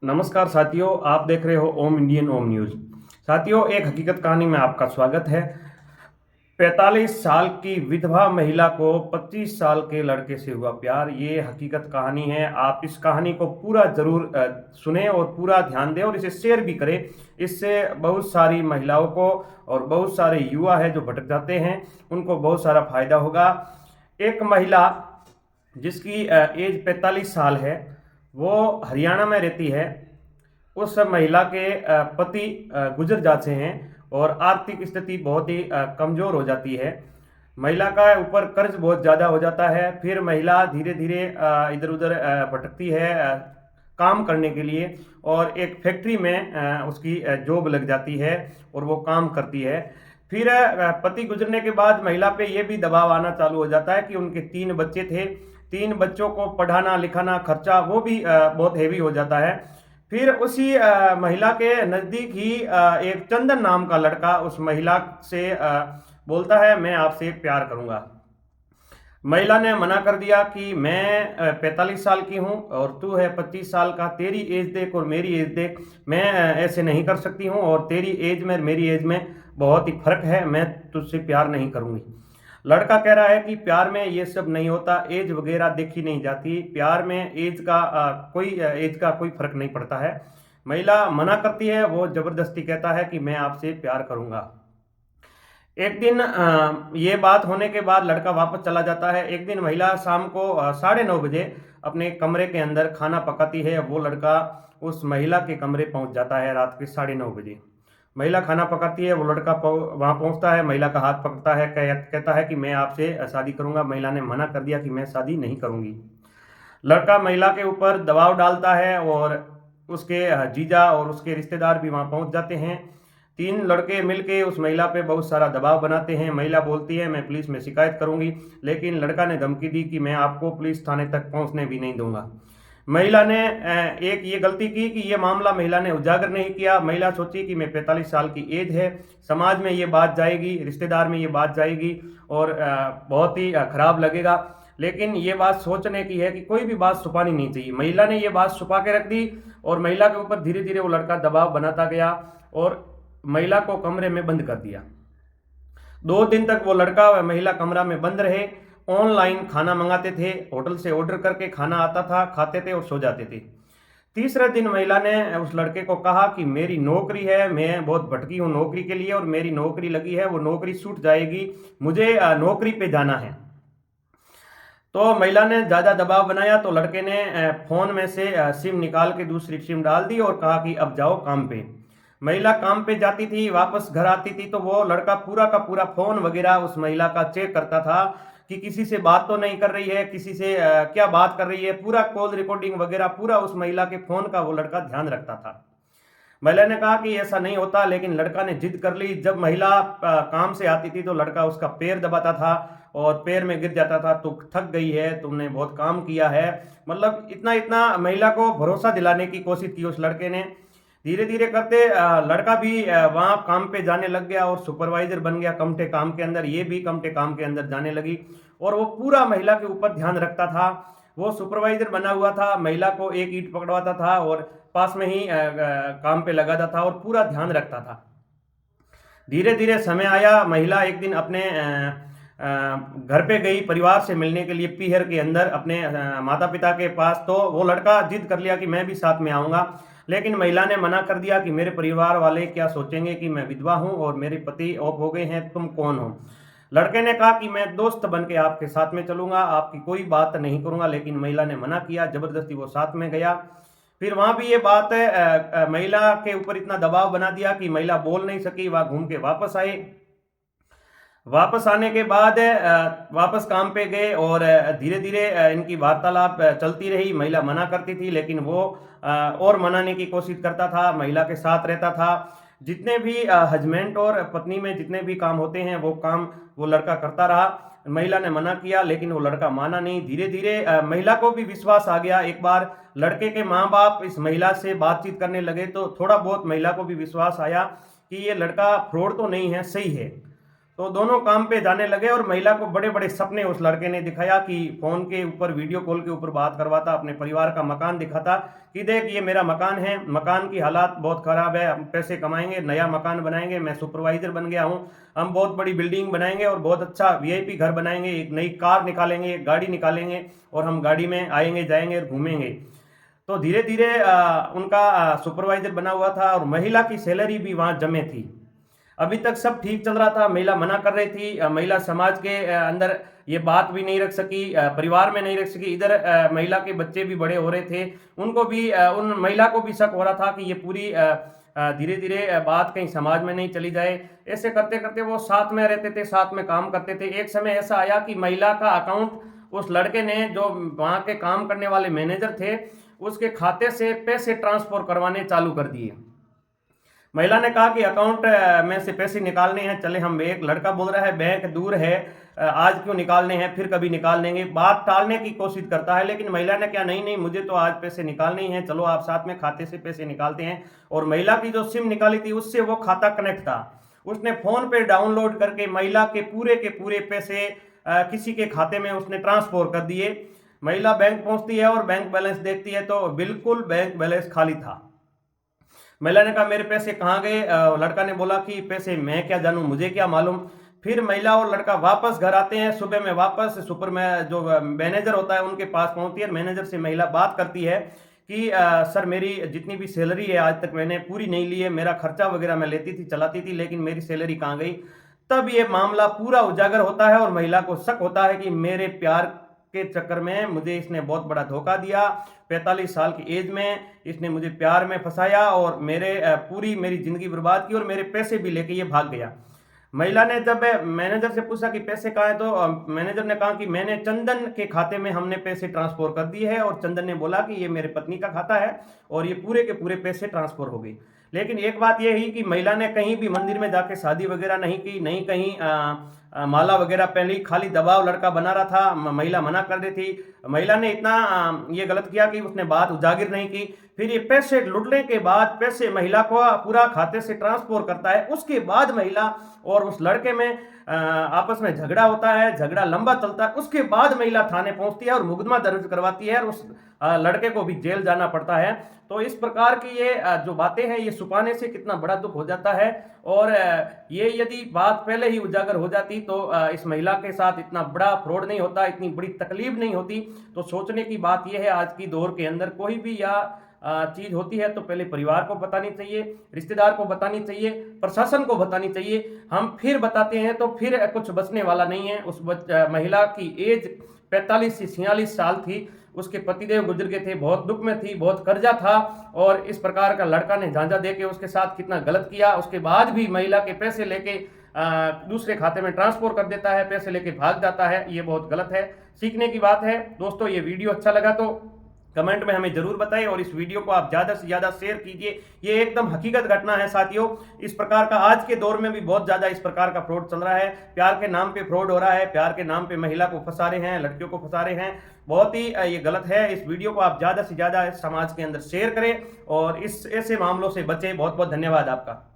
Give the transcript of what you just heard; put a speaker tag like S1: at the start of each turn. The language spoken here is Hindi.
S1: नमस्कार साथियों, आप देख रहे हो ओम इंडियन ओम न्यूज़। साथियों, एक हकीकत कहानी में आपका स्वागत है। 45 साल की विधवा महिला को 25 साल के लड़के से हुआ प्यार, ये हकीकत कहानी है। आप इस कहानी को पूरा ज़रूर सुनें और पूरा ध्यान दें और इसे शेयर भी करें। इससे बहुत सारी महिलाओं को और बहुत सारे युवा है जो भटक जाते हैं, उनको बहुत सारा फ़ायदा होगा। एक महिला जिसकी एज 45 साल है, वो हरियाणा में रहती है। उस महिला के पति गुजर जाते हैं और आर्थिक स्थिति बहुत ही कमज़ोर हो जाती है। महिला का ऊपर कर्ज बहुत ज़्यादा हो जाता है। फिर महिला धीरे धीरे इधर उधर भटकती है काम करने के लिए, और एक फैक्ट्री में उसकी जॉब लग जाती है और वो काम करती है। फिर पति गुजरने के बाद महिला पे ये भी दबाव आना चालू हो जाता है कि उनके 3 बच्चे थे, 3 बच्चों को पढ़ाना लिखाना खर्चा वो भी बहुत हेवी हो जाता है। फिर उसी महिला के नज़दीक ही एक चंदन नाम का लड़का उस महिला से बोलता है, मैं आपसे प्यार करूंगा। महिला ने मना कर दिया कि मैं 45 साल की हूँ और तू है 25 साल का, तेरी एज देख और मेरी एज देख, मैं ऐसे नहीं कर सकती हूँ और तेरी एज में मेरी एज में बहुत ही फर्क है, मैं तुझसे प्यार नहीं करूँगी। लड़का कह रहा है कि प्यार में ये सब नहीं होता, एज वगैरह देखी नहीं जाती, प्यार में एज का एज का कोई फर्क नहीं पड़ता है। महिला मना करती है, वो जबरदस्ती कहता है कि मैं आपसे प्यार करूँगा। एक दिन ये बात होने के बाद लड़का वापस चला जाता है। एक दिन महिला शाम को 9:30 बजे अपने कमरे के अंदर खाना पकाती है। वो लड़का उस महिला के कमरे पहुंच जाता है रात के 9:30 बजे। महिला खाना पकाती है, वो लड़का वहां पहुंचता है, महिला का हाथ पकड़ता है, कहता है कि मैं आपसे शादी करूंगा। महिला ने मना कर दिया कि मैं शादी नहीं करूंगी। लड़का महिला के ऊपर दबाव डालता है और उसके जीजा और उसके रिश्तेदार भी वहां पहुंच जाते हैं। 3 लड़के मिलके उस महिला पे बहुत सारा दबाव बनाते हैं। महिला बोलती है मैं पुलिस में शिकायत करूंगी, लेकिन लड़का ने धमकी दी कि मैं आपको पुलिस थाने तक पहुंचने भी नहीं दूंगा। महिला ने एक ये गलती की कि ये मामला महिला ने उजागर नहीं किया। महिला सोची कि मैं 45 साल की एज है, समाज में ये बात जाएगी, रिश्तेदार में ये बात जाएगी और बहुत ही खराब लगेगा। लेकिन ये बात सोचने की है कि कोई भी बात छुपानी नहीं चाहिए। महिला ने ये बात छुपा के रख दी और महिला के ऊपर धीरे धीरे वो लड़का दबाव बनाता गया और महिला को कमरे में बंद कर दिया। 2 दिन तक वो लड़का व महिला कमरा में बंद रहे। ऑनलाइन खाना मंगाते थे, होटल से ऑर्डर करके खाना आता था, खाते थे और सो जाते थे। तीसरे दिन महिला ने उस लड़के को कहा कि मेरी नौकरी है, मैं बहुत भटकी हूँ नौकरी के लिए और मेरी नौकरी लगी है, वो नौकरी छूट जाएगी, मुझे नौकरी पे जाना है। तो महिला ने ज़्यादा दबाव बनाया तो लड़के ने फ़ोन में से सिम निकाल के दूसरी सिम डाल दी और कहा कि अब जाओ काम पे। महिला काम पे जाती थी, वापस घर आती थी तो वो लड़का पूरा का पूरा फ़ोन वगैरह उस महिला का चेक करता था कि किसी से बात तो नहीं कर रही है, किसी से क्या बात कर रही है, पूरा कॉल रिकॉर्डिंग वगैरह पूरा उस महिला के फ़ोन का वो लड़का ध्यान रखता था। महिला ने कहा कि ऐसा नहीं होता, लेकिन लड़का ने जिद कर ली। जब महिला काम से आती थी तो लड़का उसका पैर दबाता था और पैर में गिर जाता था, तू थक गई है, तुमने बहुत काम किया है। मतलब इतना इतना महिला को भरोसा दिलाने की कोशिश की उस लड़के ने। धीरे धीरे करते लड़का भी वहाँ काम पे जाने लग गया और सुपरवाइजर बन गया कमटे काम के अंदर, ये भी कमटे काम के अंदर जाने लगी और वो पूरा महिला के ऊपर ध्यान रखता था। वो सुपरवाइजर बना हुआ था, महिला को एक ईंट पकड़वाता था और पास में ही काम पे लगाता था और पूरा ध्यान रखता था। धीरे धीरे समय आया, महिला एक दिन अपने घर पे गई परिवार से मिलने के लिए पीहर के अंदर अपने माता पिता के पास। तो वो लड़का जिद कर लिया कि मैं भी साथ में आऊँगा, लेकिन महिला ने मना कर दिया कि मेरे परिवार वाले क्या सोचेंगे कि मैं विधवा हूँ और मेरे पति ऑफ हो गए हैं, तुम कौन हो। लड़के ने कहा कि मैं दोस्त बन के आपके साथ में चलूंगा, आपकी कोई बात नहीं करूंगा, लेकिन महिला ने मना किया, जबरदस्ती वो साथ में गया। फिर वहां भी ये बात है महिला के ऊपर इतना दबाव बना दिया कि महिला बोल नहीं सकी, वहां घूम के वापस आए। वापस आने के बाद वापस काम पे गए और धीरे धीरे इनकी वार्तालाप चलती रही। महिला मना करती थी लेकिन वो और मनाने की कोशिश करता था, महिला के साथ रहता था। जितने भी हस्बैंड और पत्नी में जितने भी काम होते हैं वो काम वो लड़का करता रहा। महिला ने मना किया लेकिन वो लड़का माना नहीं। धीरे धीरे महिला को भी विश्वास आ गया। एक बार लड़के के माँ बाप इस महिला से बातचीत करने लगे तो थोड़ा बहुत महिला को भी विश्वास आया कि ये लड़का फ्रॉड तो नहीं है, सही है। तो दोनों काम पे जाने लगे और महिला को बड़े बड़े सपने उस लड़के ने दिखाया कि फ़ोन के ऊपर वीडियो कॉल के ऊपर बात करवाता, अपने परिवार का मकान दिखाता कि देख ये मेरा मकान है, मकान की हालात बहुत ख़राब है, हम पैसे कमाएंगे, नया मकान बनाएंगे, मैं सुपरवाइज़र बन गया हूँ, हम बहुत बड़ी बिल्डिंग बनाएंगे और बहुत अच्छा वीआईपी घर बनाएंगे, एक नई कार निकालेंगे, एक गाड़ी निकालेंगे और हम गाड़ी में आएंगे जाएंगे और घूमेंगे। तो धीरे धीरे उनका सुपरवाइज़र बना हुआ था और महिला की सैलरी भी वहाँ जमे थी। अभी तक सब ठीक चल रहा था, महिला मना कर रही थी, महिला समाज के अंदर ये बात भी नहीं रख सकी, परिवार में नहीं रख सकी, इधर महिला के बच्चे भी बड़े हो रहे थे, उनको भी उन महिला को भी शक हो रहा था कि ये पूरी धीरे धीरे बात कहीं समाज में नहीं चली जाए। ऐसे करते करते वो साथ में रहते थे, साथ में काम करते थे। एक समय ऐसा आया कि महिला का अकाउंट उस लड़के ने, जो वहाँ के काम करने वाले मैनेजर थे, उसके खाते से पैसे ट्रांसफर करवाने चालू कर दिए। महिला ने कहा कि अकाउंट में से पैसे निकालने हैं, चले हम, एक लड़का बोल रहा है बैंक दूर है, आज क्यों निकालने हैं, फिर कभी निकाल लेंगे, बात टालने की कोशिश करता है। लेकिन महिला ने क्या, नहीं नहीं मुझे तो आज पैसे निकालने ही हैं, चलो आप साथ में खाते से पैसे निकालते हैं। और महिला की जो सिम निकाली थी उससे वो खाता कनेक्ट था। उसने फ़ोन पे डाउनलोड करके महिला के पूरे पैसे किसी के खाते में उसने ट्रांसफर कर दिए। महिला बैंक पहुंचती है और बैंक बैलेंस देखती है तो बिल्कुल बैंक बैलेंस खाली था। महिला ने कहा मेरे पैसे कहाँ गए? लड़का ने बोला कि पैसे मैं क्या जानूं, मुझे क्या मालूम। फिर महिला और लड़का वापस घर आते हैं, सुबह में वापस सुपर में जो मैनेजर होता है उनके पास पहुंचती है। मैनेजर से महिला बात करती है कि सर मेरी जितनी भी सैलरी है आज तक मैंने पूरी नहीं ली है, मेरा खर्चा वगैरह मैं लेती थी, चलाती थी, लेकिन मेरी सैलरी कहाँ गई? तब ये मामला पूरा उजागर होता है और महिला को शक होता है कि मेरे प्यार के चक्कर में मुझे इसने बहुत बड़ा धोखा दिया। 45 साल की एज में इसने मुझे प्यार में फंसाया और पूरी मेरी जिंदगी बर्बाद की और मेरे पैसे भी लेके ये भाग गया। महिला ने जब मैनेजर से पूछा कि पैसे कहाँ हैं, तो मैनेजर ने कहा कि मैंने चंदन के खाते में हमने पैसे ट्रांसफर कर दिए हैं। और चंदन ने बोला कि ये मेरे पत्नी का खाता है और ये पूरे के पूरे पैसे ट्रांसफर हो गए। लेकिन एक बात ये ही कि महिला ने कहीं भी मंदिर में जाके शादी वगैरह नहीं की, नहीं कहीं माला वगैरह पहनी, खाली दबाव लड़का बना रहा था, महिला मना कर रही थी। महिला ने इतना ये गलत किया कि उसने बात उजागर नहीं की। फिर ये पैसे लुटने के बाद पैसे महिला को पूरा खाते से ट्रांसफर करता है। उसके बाद महिला और उस लड़के में आपस में झगड़ा होता है, झगड़ा लंबा चलता है। उसके बाद महिला थाने पहुंचती है और मुकदमा दर्ज करवाती है और उस लड़के को भी जेल जाना पड़ता है। तो इस प्रकार की ये जो बातें हैं, ये छुपाने से कितना बड़ा दुख हो जाता है। और ये यदि बात पहले ही उजागर हो जाती तो इस महिला के साथ इतना बड़ा फ्रॉड नहीं होता, इतनी बड़ी तकलीफ नहीं होती। तो सोचने की बात यह है, आज की दौर के अंदर कोई भी या चीज होती है तो पहले परिवार को बतानी चाहिए, रिश्तेदार को बतानी चाहिए, प्रशासन को बतानी चाहिए। हम फिर बताते हैं तो फिर कुछ बचने वाला नहीं है। उस महिला की एज 45 से 46 साल थी, उसके पतिदेव गुजर गए थे, बहुत दुख में थी, बहुत कर्जा था और इस प्रकार का लड़का ने झांझा देके उसके साथ कितना गलत किया। उसके बाद भी महिला के पैसे लेके दूसरे खाते में ट्रांसफर कर देता है, पैसे लेके भाग जाता है। ये बहुत गलत है, सीखने की बात है। दोस्तों ये वीडियो अच्छा लगा तो कमेंट में हमें जरूर बताएं और इस वीडियो को आप ज़्यादा से ज़्यादा शेयर कीजिए। ये एकदम हकीकत घटना है साथियों। इस प्रकार का आज के दौर में भी बहुत ज़्यादा इस प्रकार का फ्रॉड चल रहा है। प्यार के नाम पे फ्रॉड हो रहा है, प्यार के नाम पे महिला को फंसा रहे हैं, लड़कियों को फंसा रहे हैं। बहुत ही ये गलत है। इस वीडियो को आप ज़्यादा से ज़्यादा समाज के अंदर शेयर करें और इस ऐसे मामलों से बचें। बहुत बहुत धन्यवाद आपका।